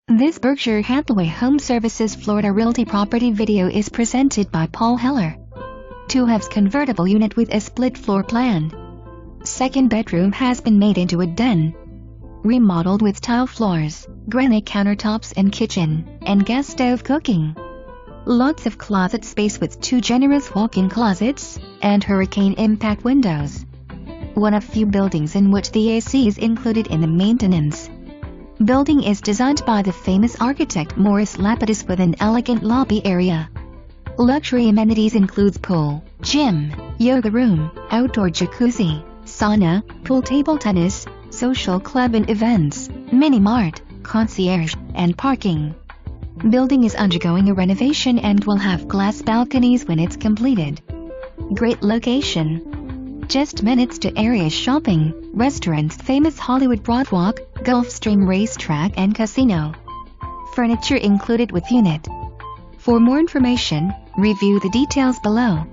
This Berkshire Hathaway HomeServices Florida Realty property video is presented by Paul Heller. 2 convertible unit with a split floor plan. Second bedroom has been made into a den. Remodeled with tile floors, granite countertops and kitchen, and gas stove cooking. Lots of closet space with 2 generous walk-in closets, and hurricane impact windows. One of few buildings in which the AC is included in the maintenance. Building is designed by the famous architect Maurice Lapidus with an elegant lobby area. Luxury amenities includes pool, gym, yoga room, outdoor jacuzzi, sauna, pool table tennis, social club and events, mini-mart, concierge, and parking. Building is undergoing a renovation and will have glass balconies when it's completed. Great location. Just minutes to area shopping, restaurants, famous Hollywood Broadwalk, Gulfstream racetrack and casino. Furniture included with unit. For more information, review the details below.